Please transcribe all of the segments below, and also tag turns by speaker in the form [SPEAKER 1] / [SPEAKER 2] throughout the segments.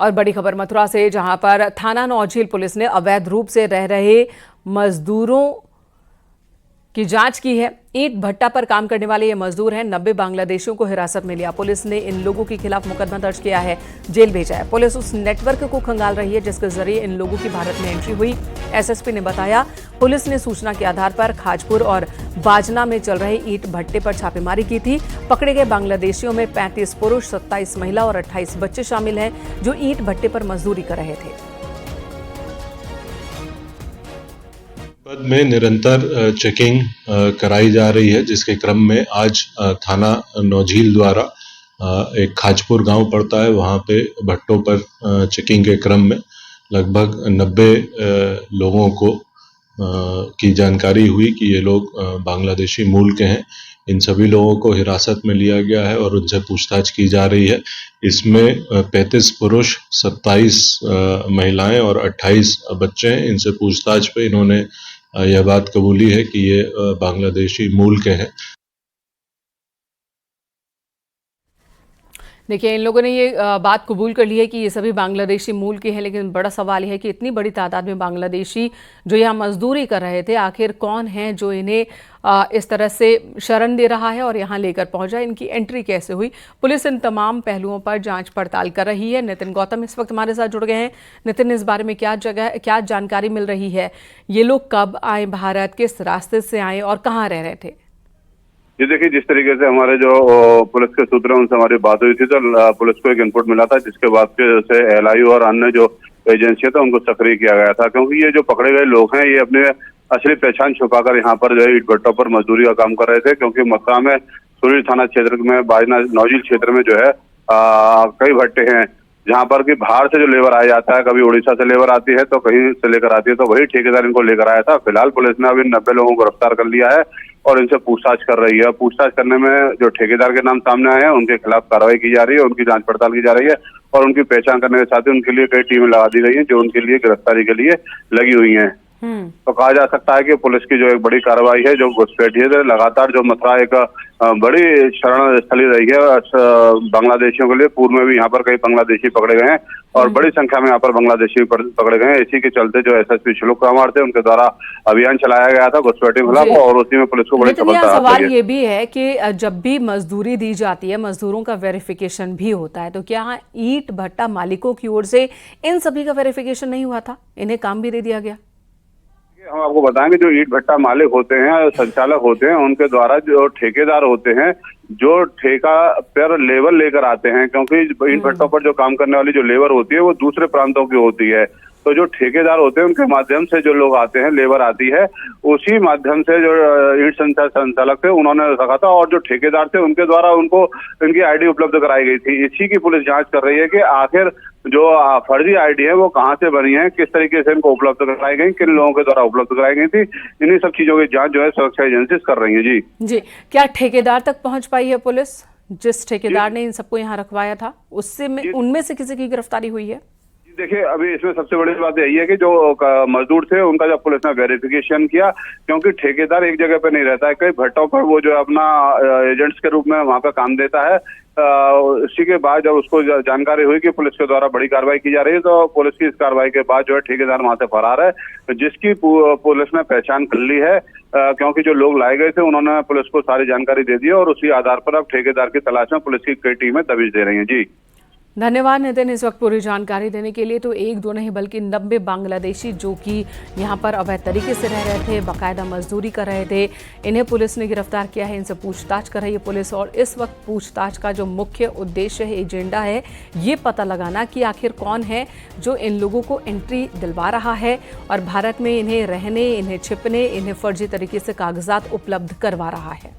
[SPEAKER 1] और बड़ी खबर मथुरा से, जहां पर थाना नौझील पुलिस ने अवैध रूप से रह रहे मजदूरों की जांच की है। ईंट भट्टा पर काम करने वाले ये मजदूर हैं। 90 बांग्लादेशियों को हिरासत में लिया। पुलिस ने इन लोगों के खिलाफ मुकदमा दर्ज किया है, जेल भेजा है। पुलिस उस नेटवर्क को खंगाल रही है जिसके जरिए इन लोगों की भारत में एंट्री हुई। एसएसपी ने बताया, पुलिस ने सूचना के आधार पर खाजपुर और बाजना में चल रहे ईंट भट्टे पर छापेमारी की थी। पकड़े गए बांग्लादेशियों में 35 पुरुष, 27 महिला और 28 बच्चे शामिल हैं, जो ईंट भट्टे पर मजदूरी कर रहे थे।
[SPEAKER 2] पद में निरंतर चेकिंग कराई जा रही है, जिसके क्रम में आज थाना नौझील द्वारा एक खाजपुर गांव पड़ता है, वहां पे भट्टों पर चेकिंग के क्रम में लगभग 90 लोगों को की जानकारी हुई कि ये लोग बांग्लादेशी मूल के हैं। इन सभी लोगों को हिरासत में लिया गया है और उनसे पूछताछ की जा रही है। इसमें 35 पुरुष, 27 महिलाएं और 28 बच्चे हैं। इनसे पूछताछ पे इन्होंने यह बात कबूली है कि ये बांग्लादेशी मूल के हैं।
[SPEAKER 1] देखिए, इन लोगों ने ये बात कबूल कर ली है कि ये सभी बांग्लादेशी मूल के हैं, लेकिन बड़ा सवाल ये है कि इतनी बड़ी तादाद में बांग्लादेशी जो यहाँ मजदूरी कर रहे थे, आखिर कौन है जो इन्हें इस तरह से शरण दे रहा है और यहाँ लेकर पहुंचा? इनकी एंट्री कैसे हुई? पुलिस इन तमाम पहलुओं पर जांच पड़ताल कर रही है। नितिन गौतम इस वक्त हमारे साथ जुड़ गए हैं। नितिन, इस बारे में क्या जानकारी मिल रही है? ये लोग कब आए भारत, किस रास्ते से आए और कहाँ रह रहे थे?
[SPEAKER 3] जी देखिए, जिस तरीके से हमारे जो पुलिस के सूत्र उनसे हमारी बात हुई थी, तो पुलिस को एक इनपुट मिला था, जिसके बाद से एलआईयू और अन्य जो एजेंसियां था उनको सक्रिय किया गया था। क्योंकि ये जो पकड़े गए लोग हैं, ये अपने असली पहचान छुपाकर यहाँ पर जो है ईंट भट्टों पर मजदूरी का काम कर रहे थे। क्योंकि मथुरा में सुरील थाना क्षेत्र में बाजना नौझील क्षेत्र में जो है कई भट्टे हैं, जहाँ पर कि बाहर से जो लेबर आया जाता है, कभी उड़ीसा से लेबर आती है तो कहीं से लेकर आती है, तो वही ठेकेदार इनको लेकर आया था। फिलहाल पुलिस ने अभी 90 लोगों को गिरफ्तार कर लिया है और इनसे पूछताछ कर रही है। पूछताछ करने में जो ठेकेदार के नाम सामने आए हैं, उनके खिलाफ कार्रवाई की जा रही है, उनकी जांच पड़ताल की जा रही है और उनकी पहचान करने के साथ ही उनके लिए कई टीमें लगा दी गई हैं, जो उनके लिए गिरफ्तारी के लिए लगी हुई हैं। तो कहा जा सकता है कि पुलिस की जो एक बड़ी कार्रवाई है, जो घुसपैठी है, लगातार जो मथुरा एक बड़ी शरण स्थली रही है बांग्लादेशियों के लिए। पूर्व में भी यहाँ पर कई बांग्लादेशी पकड़े गए हैं और बड़ी संख्या में यहाँ पर बांग्लादेशी पकड़े गए हैं। इसी के चलते जो एसएसपी श्लोक कुमार थे, उनके द्वारा अभियान चलाया गया था घुसपैठी के खिलाफ और उसी में पुलिस को बड़ी सफलता।
[SPEAKER 1] सवाल ये भी है कि जब भी मजदूरी दी जाती है, मजदूरों का वेरिफिकेशन भी होता है, तो क्या ईंट भट्टा मालिकों की ओर से इन सभी का वेरिफिकेशन नहीं हुआ था? इन्हें काम भी दे दिया गया?
[SPEAKER 3] हम आपको बताएंगे, जो ईंट भट्टा मालिक होते हैं, संचालक होते हैं, उनके द्वारा जो ठेकेदार होते हैं, जो ठेका पर लेबर लेकर आते हैं, क्योंकि ईंट भट्टों पर जो काम करने वाली जो लेबर होती है वो दूसरे प्रांतों की होती है। तो जो ठेकेदार होते हैं, उनके माध्यम से जो लोग आते हैं, लेबर आती है, उसी माध्यम से जो ईंट संचालक थे उन्होंने रखा था और जो ठेकेदार थे उनके द्वारा उनको इनकी आईडी उपलब्ध कराई गई थी। इसी की पुलिस जांच कर रही है कि आखिर जो फर्जी आईडी है वो कहाँ से बनी है, किस तरीके से इनको उपलब्ध कराई गई, किन लोगों के द्वारा उपलब्ध कराई गई थी। इन्हीं सब चीजों की जांच जो है सुरक्षा एजेंसी कर रही है।
[SPEAKER 1] जी, क्या ठेकेदार तक पहुंच पाई है पुलिस? जिस ठेकेदार ने इन सबको यहाँ रखवाया था, उससे उनमें से किसी की गिरफ्तारी हुई है?
[SPEAKER 3] देखिए, अभी इसमें सबसे बड़ी बात यही है कि जो मजदूर थे उनका जब पुलिस ने वेरिफिकेशन किया, क्योंकि ठेकेदार एक जगह पे नहीं रहता है, कई भट्टों पर वो जो अपना एजेंट्स के रूप में वहां पे काम देता है। इसी के बाद जब उसको जानकारी हुई कि पुलिस के द्वारा बड़ी कार्रवाई की जा रही है, तो पुलिस की इस कार्रवाई के बाद जो है ठेकेदार वहां से फरार है, जिसकी पुलिस ने पहचान कर ली है। क्योंकि जो लोग लाए गए थे उन्होंने पुलिस को सारी जानकारी दे दी और उसी आधार पर अब ठेकेदार की तलाश में पुलिस की कई टीमें दबिश दे रही हैं। जी
[SPEAKER 1] धन्यवाद नितिन, इस वक्त पूरी जानकारी देने के लिए। तो एक दो नहीं बल्कि 90 बांग्लादेशी जो कि यहाँ पर अवैध तरीके से रह रहे थे, बाकायदा मजदूरी कर रहे थे, इन्हें पुलिस ने गिरफ्तार किया है। इनसे पूछताछ कर रही है पुलिस और इस वक्त पूछताछ का जो मुख्य उद्देश्य है, एजेंडा है, ये पता लगाना कि आखिर कौन है जो इन लोगों को एंट्री दिलवा रहा है और भारत में इन्हें रहने, इन्हें छिपने, इन्हें फर्जी तरीके से कागजात उपलब्ध करवा रहा है।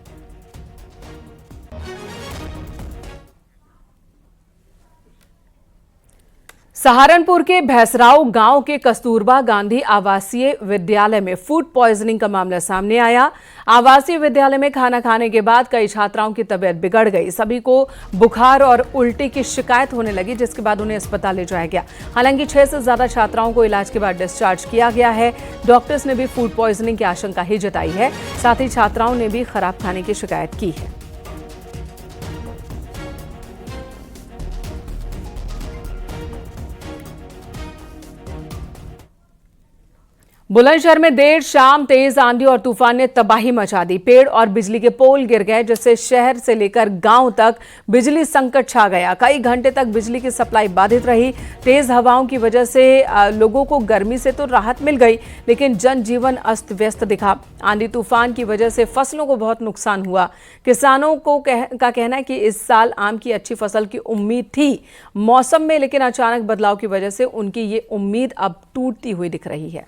[SPEAKER 1] सहारनपुर के भैंसराव गांव के कस्तूरबा गांधी आवासीय विद्यालय में फूड पॉइजनिंग का मामला सामने आया। आवासीय विद्यालय में खाना खाने के बाद कई छात्राओं की तबीयत बिगड़ गई। सभी को बुखार और उल्टी की शिकायत होने लगी, जिसके बाद उन्हें अस्पताल ले जाया गया। हालांकि 6 से ज्यादा छात्राओं को इलाज के बाद डिस्चार्ज किया गया है। डॉक्टर्स ने भी फूड पॉइजनिंग की आशंका ही जताई है। साथ ही छात्राओं ने भी खराब खाने की शिकायत की है। बुलंदशहर में देर शाम तेज आंधी और तूफान ने तबाही मचा दी। पेड़ और बिजली के पोल गिर गए, जिससे शहर से लेकर गांव तक बिजली संकट छा गया। कई घंटे तक बिजली की सप्लाई बाधित रही। तेज हवाओं की वजह से लोगों को गर्मी से तो राहत मिल गई, लेकिन जनजीवन अस्त व्यस्त दिखा। आंधी तूफान की वजह से फसलों को बहुत नुकसान हुआ। किसानों का कहना है कि इस साल आम की अच्छी फसल की उम्मीद थी मौसम में, लेकिन अचानक बदलाव की वजह से उनकी ये उम्मीद अब टूटती हुई दिख रही है।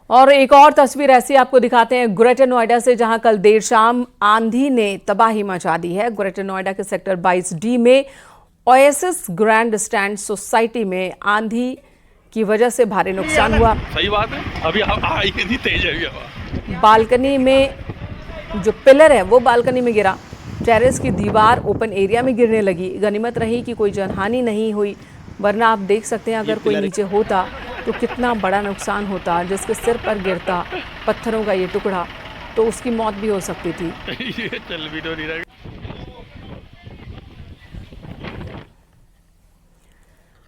[SPEAKER 1] और एक और तस्वीर ऐसी आपको दिखाते हैं ग्रेटर नोएडा से, जहां कल देर शाम आंधी ने तबाही मचा दी है। ग्रेटर नोएडा के सेक्टर 22D में ओएसिस ग्रैंड स्टैंड सोसाइटी में आंधी की वजह से भारी नुकसान हुआ।
[SPEAKER 4] सही बात है, अभी आई कितनी तेज है अभी।
[SPEAKER 1] बालकनी में जो पिलर है वो बालकनी में गिरा। टेरेस की दीवार ओपन एरिया में गिरने लगी। गनीमत रही कि कोई जनहानि नहीं हुई, वरना आप देख सकते हैं अगर कोई नीचे होता तो कितना बड़ा नुकसान होता। जिसके सिर पर गिरता पत्थरों का ये टुकड़ा, तो उसकी मौत भी हो सकती थी।
[SPEAKER 4] ये चल भी तो नहीं रहा।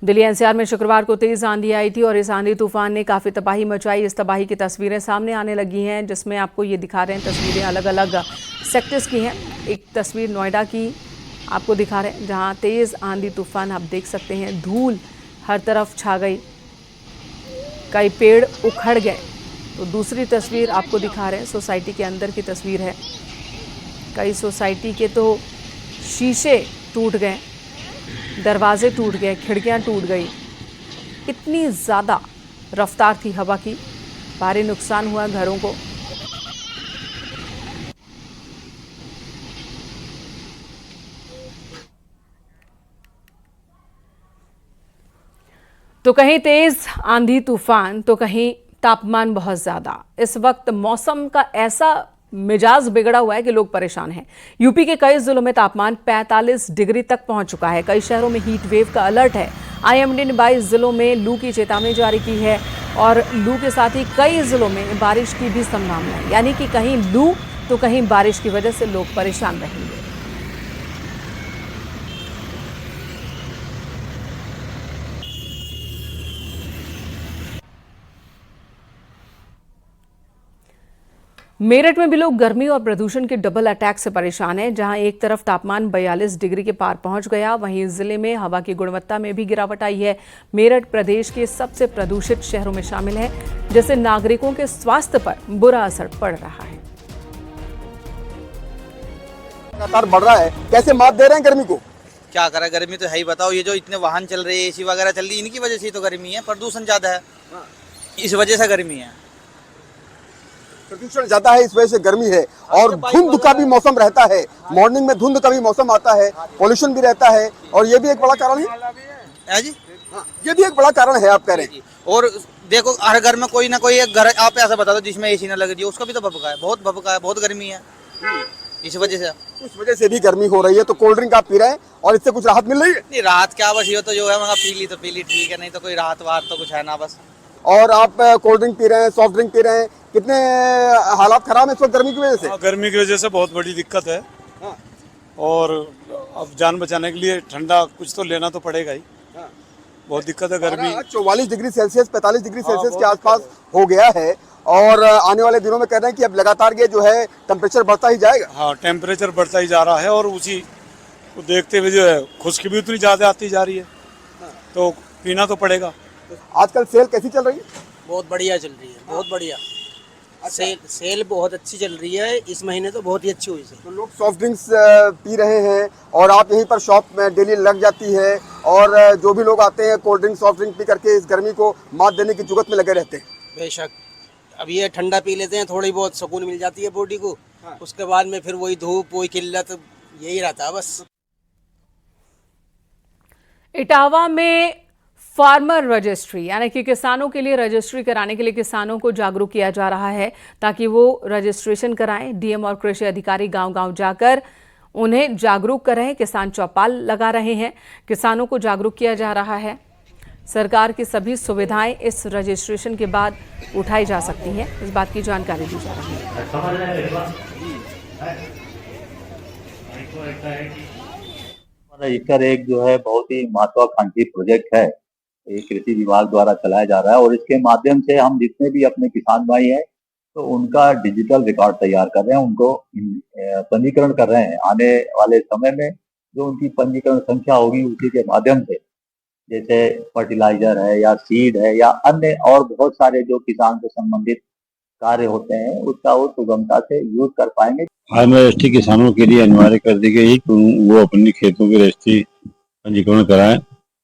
[SPEAKER 1] दिल्ली एनसीआर में शुक्रवार को तेज आंधी आई थी और इस आंधी तूफान ने काफ़ी तबाही मचाई। इस तबाही की तस्वीरें सामने आने लगी हैं, जिसमें आपको ये दिखा रहे हैं। तस्वीरें अलग अलग सेक्टर्स की हैं। एक तस्वीर नोएडा की आपको दिखा रहे हैं, जहां तेज़ आंधी तूफान आप देख सकते हैं। धूल हर तरफ छा गई, कई पेड़ उखड़ गए। तो दूसरी तस्वीर आपको दिखा रहे हैं, सोसाइटी के अंदर की तस्वीर है। कई सोसाइटी के तो शीशे टूट गए, दरवाजे टूट गए, खिड़कियां टूट गई। इतनी ज़्यादा रफ्तार थी हवा की, भारी नुकसान हुआ घरों को। तो कहीं तेज आंधी तूफान, तो कहीं तापमान बहुत ज़्यादा। इस वक्त मौसम का ऐसा मिजाज बिगड़ा हुआ है कि लोग परेशान हैं। यूपी के कई जिलों में तापमान 45 डिग्री तक पहुंच चुका है। कई शहरों में हीट वेव का अलर्ट है। आईएमडी ने 22 जिलों में लू की चेतावनी जारी की है और लू के साथ ही कई जिलों में बारिश की भी संभावना है। यानी कि कहीं लू तो कहीं बारिश की वजह से लोग परेशान रहेंगे। मेरठ में भी लोग गर्मी और प्रदूषण के डबल अटैक से परेशान हैं। जहां एक तरफ तापमान 42 डिग्री के पार पहुंच गया, वहीं जिले में हवा की गुणवत्ता में भी गिरावट आई है। मेरठ प्रदेश के सबसे प्रदूषित शहरों में शामिल है, जिससे नागरिकों के स्वास्थ्य पर बुरा असर पड़ रहा है।
[SPEAKER 5] लगातार बढ़ रहा है, कैसे मात दे रहे हैं गर्मी को?
[SPEAKER 6] क्या करें, गर्मी तो है ही। बताओ, ये जो इतने वाहन चल रहे हैं, एसी वगैरह चल रही है, इनकी वजह से ही तो गर्मी है। प्रदूषण ज्यादा है, इस वजह से गर्मी है।
[SPEAKER 5] प्रदूषण ज्यादा है, इस वजह से गर्मी है। और धुंध का भी मौसम रहता है, मॉर्निंग में धुंध का भी मौसम आता है, पोल्यूशन भी रहता है, और ये भी एक बड़ा कारण है
[SPEAKER 6] जी।
[SPEAKER 5] ये भी एक बड़ा कारण है, आप कह रहे हैं।
[SPEAKER 6] और देखो, हर घर में कोई ना कोई एक घर आप ऐसा बता दो जिसमें एसी ना लग रही है, उसका भी तो भभका है, बहुत गर्मी है। इस वजह से भी गर्मी हो रही है। तो कोल्ड ड्रिंक आप पी रहे हैं और इससे कुछ राहत मिल रही है? नहीं, राहत क्या, बस ये तो जो है पी ली ठीक है, नहीं तो कोई राहत वाहत तो कुछ है ना बस।
[SPEAKER 5] और आप कोल्ड ड्रिंक पी रहे हैं, सॉफ्ट ड्रिंक पी रहे हैं, कितने हालात खराब है इस वक्त गर्मी की वजह से?
[SPEAKER 7] गर्मी की वजह से बहुत बड़ी दिक्कत है। और अब जान बचाने के लिए ठंडा कुछ तो लेना तो पड़ेगा ही। बहुत दिक्कत है गर्मी।
[SPEAKER 5] 44 डिग्री सेल्सियस 45 डिग्री सेल्सियस के आसपास हो गया है और आने वाले दिनों में कह रहे हैं कि अब लगातार ये जो है टेम्परेचर बढ़ता ही जाएगा।
[SPEAKER 7] हाँ, टेम्परेचर बढ़ता ही जा रहा है और उसी को देखते हुए जो है खुश्की भी उतनी ज़्यादा आती जा रही है, तो पीना तो पड़ेगा।
[SPEAKER 5] आजकल सेल कैसी चल रही है?
[SPEAKER 8] बहुत बढ़िया चल रही है, बहुत बढ़िया। सेल बहुत अच्छी चल रही है, इस महीने तो बहुत ही अच्छी हुई है।
[SPEAKER 5] तो लोग सॉफ्ट ड्रिंक्स पी रहे हैं और आप यहीं पर शॉप में डेली लग जाती है और जो भी लोग आते हैं cold drink soft drink P करके इस गर्मी को मात देने की जुगत में लगे रहते हैं।
[SPEAKER 8] बेशक, अब ये ठंडा पी लेते हैं, थोड़ी बहुत सुकून मिल जाती है बॉडी को। उसके बाद में फिर वही धूप, वही किल्लत, यही रहता है बस।
[SPEAKER 1] इटावा में फार्मर रजिस्ट्री, यानी कि किसानों के लिए रजिस्ट्री कराने के लिए किसानों को जागरूक किया जा रहा है ताकि वो रजिस्ट्रेशन कराएं। डीएम और कृषि अधिकारी गांव-गांव जाकर उन्हें जागरूक कर रहे हैं। किसान चौपाल लगा रहे हैं, किसानों को जागरूक किया जा रहा है। सरकार की सभी सुविधाएं इस रजिस्ट्रेशन के बाद उठाई जा सकती हैं, इस बात की जानकारी दी जा रही है।
[SPEAKER 9] हमारा ईकर एक जो है बहुत ही महत्वाकांक्षी प्रोजेक्ट है, ये कृषि विभाग द्वारा चलाया जा रहा है और इसके माध्यम से हम जितने भी अपने किसान भाई हैं तो उनका डिजिटल रिकॉर्ड तैयार कर रहे हैं, उनको पंजीकरण कर रहे हैं। आने वाले समय में जो उनकी पंजीकरण संख्या होगी उसी के माध्यम से जैसे फर्टिलाइजर है या सीड है या अन्य और बहुत सारे जो किसान से संबंधित कार्य होते हैं उसका वो सुगमता से यूज कर पाएंगे।
[SPEAKER 10] हाल में रजिस्ट्री किसानों के लिए अनिवार्य कर दी गई कि वो अपनी खेतों की रजिस्ट्री पंजीकरण कराएं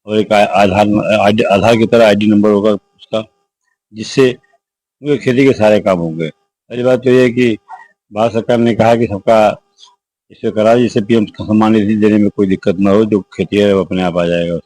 [SPEAKER 10] और एक आधार की तरह आईडी नंबर होगा उसका, जिससे उनके खेती के सारे काम होंगे। पहली बात तो ये है कि भारत सरकार ने कहा कि सबका इसे करा जिससे पीएम सम्मान निधि देने में कोई दिक्कत ना हो, जो खेती है वो अपने आप आ जाएगा।